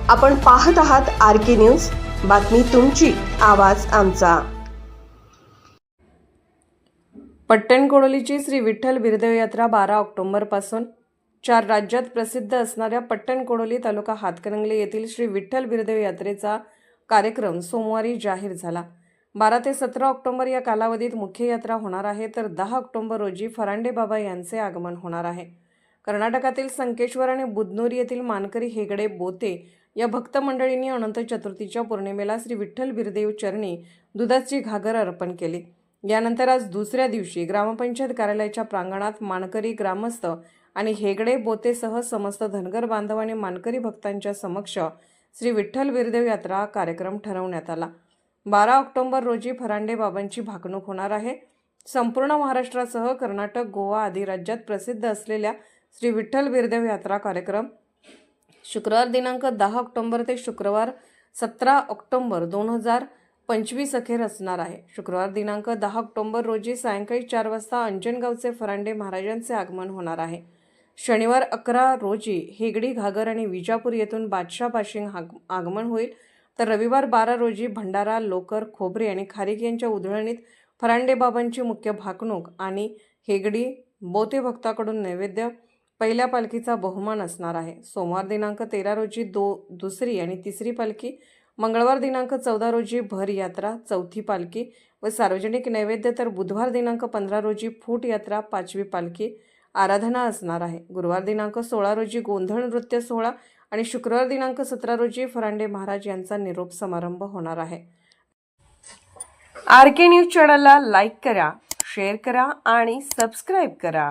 आपण पाहत आहात RK न्यूज, बातमी तुमची, आवाज आमचा। पट्टणकोडोलीची श्री विठ्ठल बिरदेव यात्रा 12 ऑक्टोबर पासून 4 राज्यात प्रसिद्ध असणाऱ्या पट्टणकोडोली तालुका हातकणंगले येथील श्री विठ्ठल बिरदेव यात्रेचा कार्यक्रम सोमवारी जाहीर झाला। 12 ते 17 ऑक्टोबर या कालावधीत मुख्य यात्रा होणार आहे, तर 10 ऑक्टोबर रोजी फरांडे बाबा यांचे आगमन होणार आहे। कर्नाटकातील संकेश्वर आणि बुदनूर येथील मानकरी हेगडे बोते या भक्त मंडळींनी अनंत चतुर्थीच्या पौर्णिमेला श्री विठ्ठल बिरदेव चरणी दुधाची घागर अर्पण केली। यानंतर आज दुसऱ्या दिवशी ग्रामपंचायत कार्यालयाच्या प्रांगणात मानकरी ग्रामस्थ आणि हेगडे बोतेसह समस्त धनगर बांधव आणि मानकरी भक्तांच्या समक्ष श्री विठ्ठल बिरदेव यात्रा कार्यक्रम ठरवण्यात आला। 12 ऑक्टोबर रोजी फरांडे बाबांची भाकणूक होणार आहे। संपूर्ण महाराष्ट्रासह कर्नाटक, गोवा आदी राज्यात प्रसिद्ध असलेल्या श्री विठ्ठल बिरदेव यात्रा कार्यक्रम शुक्रवार दिनांक 10 ऑक्टोबर ते शुक्रवार 17 ऑक्टोबर 2025 अखेर असणार आहे। शुक्रवार दिनांक 10 ऑक्टोबर रोजी सायंकाळी 4 वाजता अंजनगावचे फरांडे महाराजांचे आगमन होणार आहे। शनिवार 11 रोजी हेगडी घागर आणि विजापूर येथून बादशाह पाशिंग आगमन होईल, तर रविवार 12 रोजी भंडारा, लोकर, खोबरे आणि खारीक यांच्या उधळणीत फरांडे बाबांची मुख्य भाकणूक आणि हेगडी बोते भक्ताकडून नैवेद्य पहिल्या पालखीचा बहुमान असणार आहे। सोमवार दिनांक 13 रोजी दुसरी आणि तिसरी पालखी, मंगळवार दिनांक 14 रोजी भर यात्रा, चौथी पालखी व सार्वजनिक नैवेद्य, तर बुधवार दिनांक 15 रोजी फूट यात्रा, 5वी पालखी आराधना असणार आहे। गुरुवार दिनांक 16 रोजी गोंधळ नृत्य सोहळा आणि शुक्रवार दिनांक 17 रोजी फरांडे महाराज यांचा निरोप समारंभ होणार आहे। RK न्यूज चॅनलला लाईक करा, शेअर करा आणि सबस्क्राईब करा।